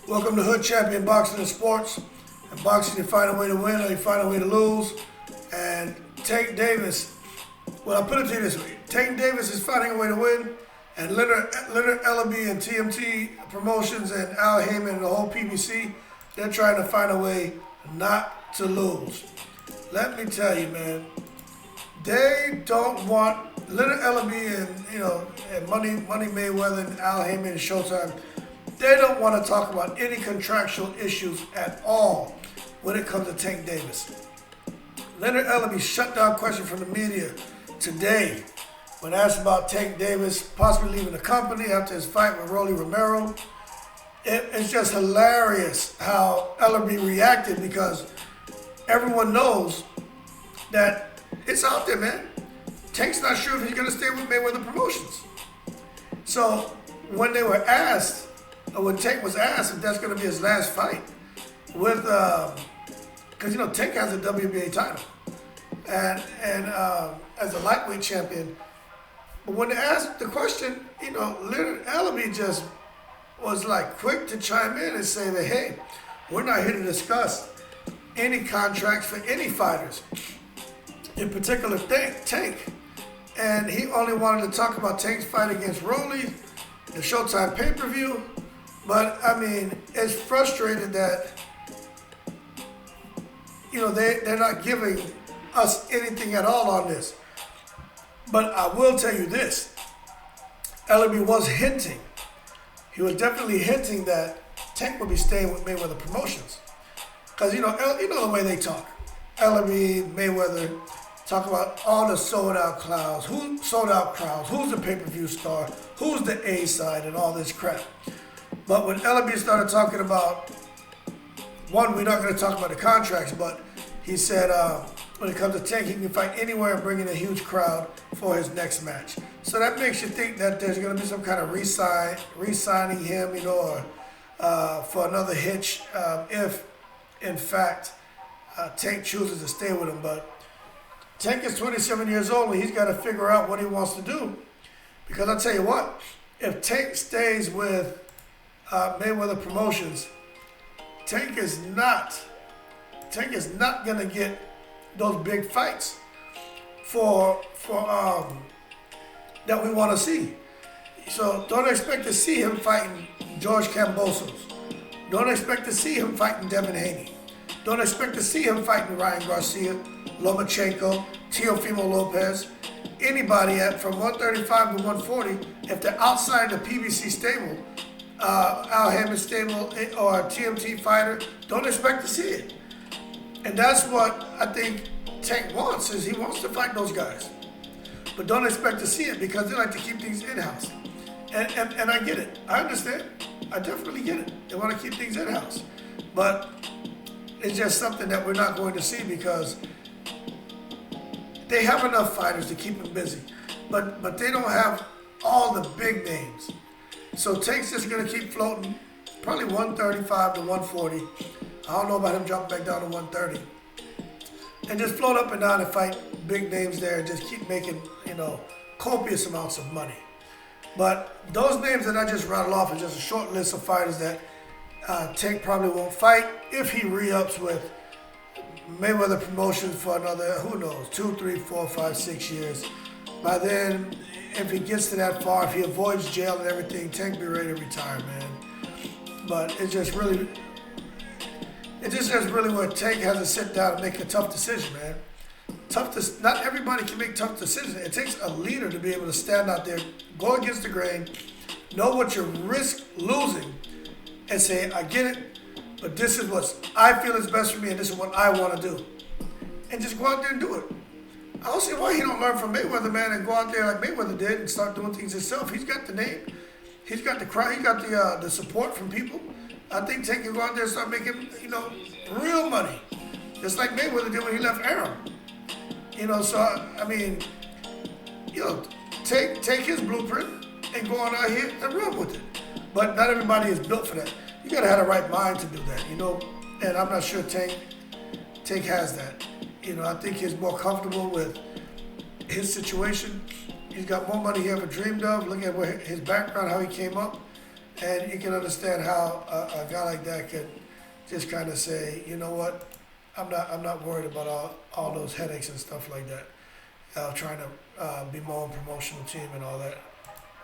Welcome to Hood Champion Boxing and Sports. In boxing, you find a way to win or you find a way to lose. And Tank Davis, well, I'll put it to you this way. Tank Davis is finding a way to win, and Leonard Ellerbe and TMT Promotions and Al Heyman and the whole PBC, they're trying to find a way not to lose. Let me tell you, man, they don't want Leonard Ellerbe and Money Mayweather and Al Heyman and Showtime. They don't want to talk about any contractual issues at all when it comes to Tank Davis. Leonard Ellerbe shut down question from the media today when asked about Tank Davis possibly leaving the company after his fight with Rolly Romero. It's just hilarious how Ellerbe reacted, because everyone knows that it's out there, man. Tank's not sure if he's going to stay with Mayweather Promotions. So when they were asked, or when Tank was asked if that's going to be his last fight with, because Tank has a WBA title and as a lightweight champion. But when they asked the question, Leonard Ellerbe just was like quick to chime in and say that, hey, we're not here to discuss any contracts for any fighters, in particular Tank. And he only wanted to talk about Tank's fight against Rolly, the Showtime pay-per-view. But I mean, it's frustrating that they're not giving us anything at all on this. But I will tell you this: Ellerbe was hinting. He was definitely hinting that Tank would be staying with Mayweather Promotions, because you know the way they talk. Ellerbe, Mayweather talk about all the sold-out crowds, who's the pay-per-view star, who's the A side, and all this crap. But when Ellerbe started talking about, one, we're not going to talk about the contracts, but he said when it comes to Tank, he can fight anywhere and bring in a huge crowd for his next match. So that makes you think that there's going to be some kind of re-signing him, or for another hitch if, in fact, Tank chooses to stay with him. But Tank is 27 years old, and he's got to figure out what he wants to do. Because I'll tell you what, if Tank stays with Mayweather Promotions, Tank is not gonna get those big fights for that we want to see. So don't expect to see him fighting George Kambosos. Don't expect to see him fighting Devin Haney. Don't expect to see him fighting Ryan Garcia, Lomachenko, Teofimo Lopez, anybody from 135 to 140. If they're outside the PBC stable, Al Heyman stable, or a TMT fighter, don't expect to see it. And that's what I think Tank wants, is he wants to fight those guys. But don't expect to see it, because they like to keep things in-house. And I get it. I understand. I definitely get it. They want to keep things in-house. But it's just something that we're not going to see, because they have enough fighters to keep them busy. But they don't have all the big names. So Tank's just going to keep floating, probably 135 to 140. I don't know about him dropping back down to 130. And just float up and down and fight big names there and just keep making, copious amounts of money. But those names that I just rattled off are just a short list of fighters that Tank probably won't fight if he re-ups with Mayweather Promotions for another, who knows, 2, 3, 4, 5, 6 years. By then, if he gets to that far, if he avoids jail and everything, Tank be ready to retire, man. But it's just really where Tank has to sit down and make a tough decision, man. Not everybody can make tough decisions. It takes a leader to be able to stand out there, go against the grain, know what you risk losing, and say, I get it, but this is what I feel is best for me, and this is what I want to do. And just go out there and do it. I don't see why he don't learn from Mayweather, man, and go out there like Mayweather did and start doing things himself. He's got the name. He's got the crowd. He got the support from people. I think Tank can go out there and start making, real money. Just like Mayweather did when he left Aram. So, I mean, take his blueprint and go on out here and run with it. But not everybody is built for that. You got to have the right mind to do that, And I'm not sure Tank has that. I think he's more comfortable with his situation. He's got more money he ever dreamed of. Look at his background, how he came up. And you can understand how a guy like that could just kind of say, you know what, I'm not worried about all those headaches and stuff like that. Trying to be my own promotional team and all that.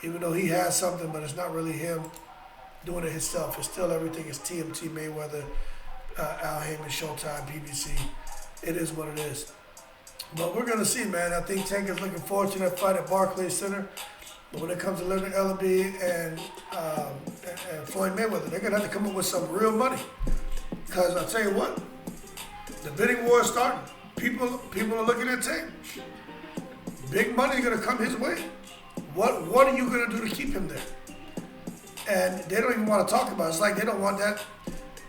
Even though he has something, but it's not really him doing it himself. It's still everything is TMT, Mayweather, Al Heyman, Showtime, PBC. It is what it is. But we're gonna see, man. I think Tank is looking forward to that fight at Barclays Center. But when it comes to Leonard, Ellerbe, and Floyd Mayweather, they're gonna have to come up with some real money. Because I tell you what, the bidding war is starting. People are looking at Tank. Big money is gonna come his way. What are you gonna do to keep him there? And they don't even want to talk about it. It's like they don't want that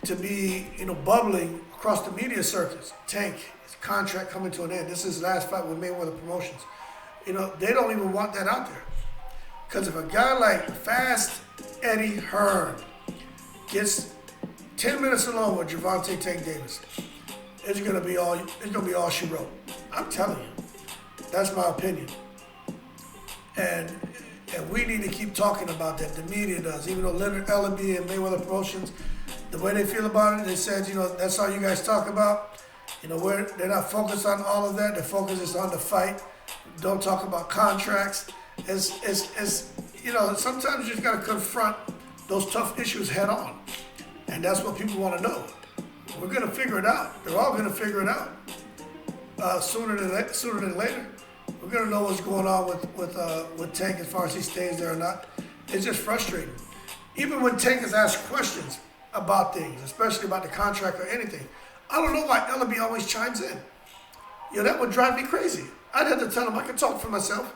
to be, bubbling across the media circuits. Tank, his contract coming to an end. This is his last fight with Mayweather Promotions. They don't even want that out there. Because if a guy like Fast Eddie Hearn gets 10 minutes alone with Gervontae Tank Davis, it's gonna be all she wrote. I'm telling you. That's my opinion. And we need to keep talking about that. The media does. Even though Leonard, Ellerbe, and Mayweather Promotions, the way they feel about it, they said, that's all you guys talk about. They're not focused on all of that. The focus is on the fight. Don't talk about contracts. Sometimes you just got to confront those tough issues head on. And that's what people want to know. We're going to figure it out. They're all going to figure it out sooner than later. We're going to know what's going on with Tank as far as he stays there or not. It's just frustrating. Even when Tank is asked questions about things, especially about the contract or anything, I don't know why Ellerbe always chimes in. That would drive me crazy. I'd have to tell him I can talk for myself.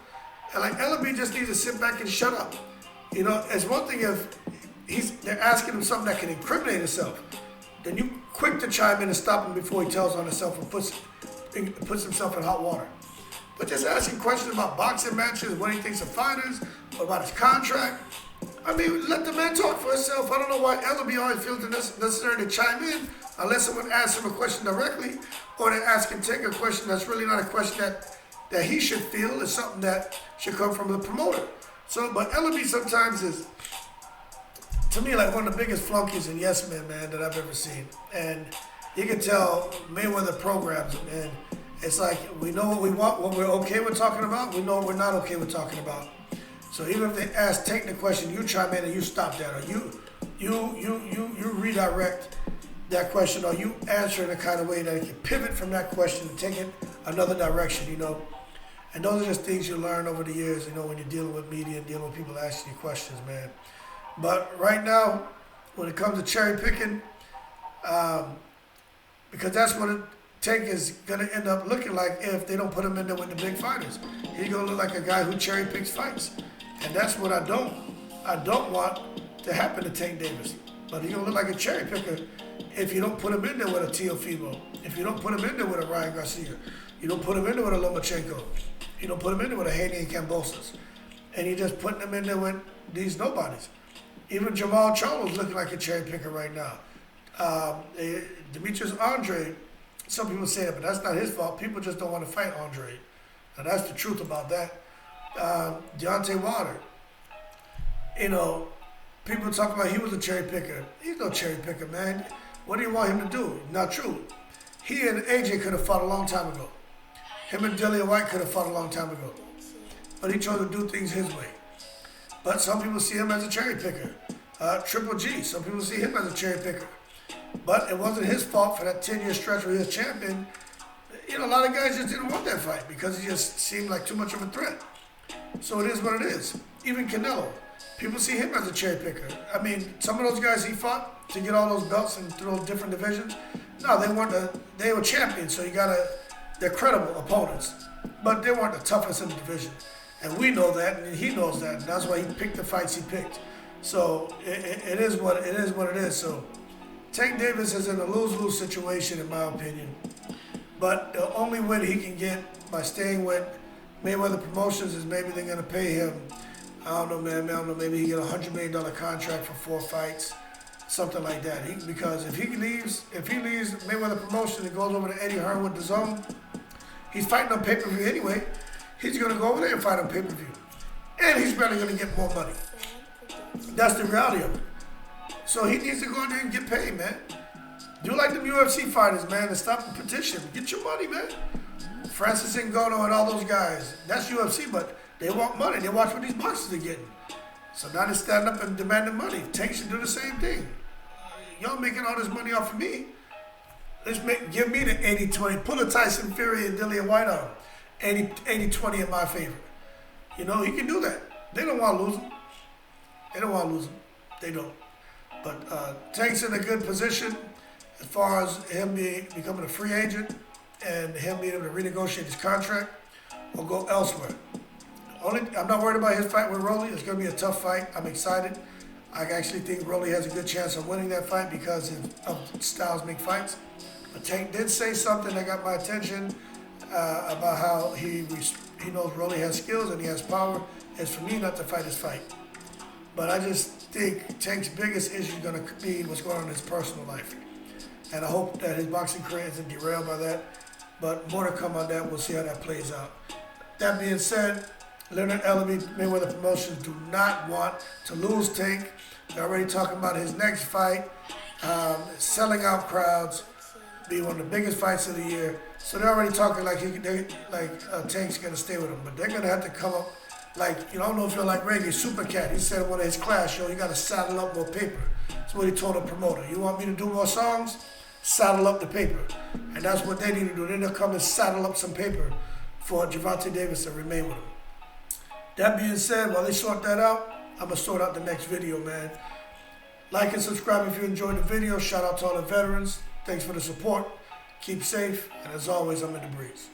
And Ellerbe just needs to sit back and shut up. It's one thing if they're asking him something that can incriminate himself, then you quick to chime in and stop him before he tells on himself and puts himself in hot water. But just asking questions about boxing matches, what he thinks of fighters, or about his contract, let the man talk for himself. I don't know why Ellerbe always feels it necessary to chime in unless someone asks him a question directly, or they're asking Tank a question that's really not a question that he should feel. It's something that should come from the promoter. But Ellerbe sometimes is, to me, like one of the biggest flunkies and yes men, man, that I've ever seen. And you can tell Mayweather programs him, and it's like we know what we want, what we're okay with talking about. We know what we're not okay with talking about. So even if they ask Tank the question, you chime in and you stop that, or you redirect that question, or you answer in a kind of way that it can pivot from that question and take it another direction. And those are just things you learn over the years. When you're dealing with media and dealing with people asking you questions, man. But right now, when it comes to cherry picking, because that's what Tank is going to end up looking like if they don't put him in there with the big fighters. He's going to look like a guy who cherry picks fights. And that's what I don't want to happen to Tank Davis. But he's going to look like a cherry picker if you don't put him in there with a Teofimo, if you don't put him in there with a Ryan Garcia, you don't put him in there with a Lomachenko, you don't put him in there with a Haney and Cambosos. And you're just putting him in there with these nobodies. Even Jamal Charlo's looking like a cherry picker right now. Demetrius Andre, some people say that, but that's not his fault. People just don't want to fight Andre. Now that's the truth about that. Deontay Wilder, people talk about he was a cherry picker. He's no cherry picker, man. What do you want him to do? Not true. He and AJ could have fought a long time ago. Him and Dillian White could have fought a long time ago. But he chose to do things his way. But some people see him as a cherry picker. Triple G, some people see him as a cherry picker. But it wasn't his fault for that 10-year stretch where he was champion. A lot of guys just didn't want that fight because he just seemed like too much of a threat. So it is what it is. Even Canelo, people see him as a cherry picker. Some of those guys he fought to get all those belts and through those different divisions, no, they were champions, so they're credible opponents. But they weren't the toughest in the division. And we know that, and he knows that, and that's why he picked the fights he picked. So it is what it is. So Tank Davis is in a lose-lose situation, in my opinion. But the only win he can get by staying with Mayweather Promotions is maybe they're going to pay him, I don't know, man. I don't know, maybe he get a $100 million contract for 4 fights, something like that. Because if he leaves Mayweather Promotions and goes over to Eddie Hearn with the zone, he's fighting on pay-per-view anyway. He's going to go over there and fight on pay-per-view. And he's probably going to get more money. That's the reality of it. So he needs to go in there and get paid, man. Do like them UFC fighters, man, and stop the petition. Get your money, man. Francis Ngannou and all those guys. That's UFC, but they want money. They watch what these boxers are getting. So now they stand up and demand the money. Tank should do the same thing. Y'all making all this money off of me. Give me the 80-20. Pull a Tyson Fury and Dillian White on. 80-20 in my favor. You know, he can do that. They don't want to lose him. They don't want to lose him. They don't. But Tank's in a good position as far as him becoming a free agent and him being able to renegotiate his contract or go elsewhere. I'm not worried about his fight with Rolly. It's going to be a tough fight. I'm excited. I actually think Rolly has a good chance of winning that fight because of Styles make fights. But Tank did say something that got my attention about how he knows Rolly has skills and he has power. It's for me not to fight his fight. But I just think Tank's biggest issue is going to be what's going on in his personal life. And I hope that his boxing career isn't derailed by that. But more to come on that. We'll see how that plays out. That being said, Leonard, Ellerbe, Mayweather Promotions do not want to lose Tank. They're already talking about his next fight, selling out crowds, be one of the biggest fights of the year. So they're already talking like Tank's going to stay with him. But they're going to have to come up like, I don't know if you're like Reggae, Super Cat. He said in one of his class, you got to saddle up more paper. That's what he told the promoter. You want me to do more songs? Saddle up the paper. And that's what they need to do. They need to come and saddle up some paper for Gervontae Davis to remain with him. That being said, while they sort that out, I'm going to sort out the next video, man. Like and subscribe if you enjoyed the video. Shout out to all the veterans. Thanks for the support. Keep safe. And as always, I'm in the breeze.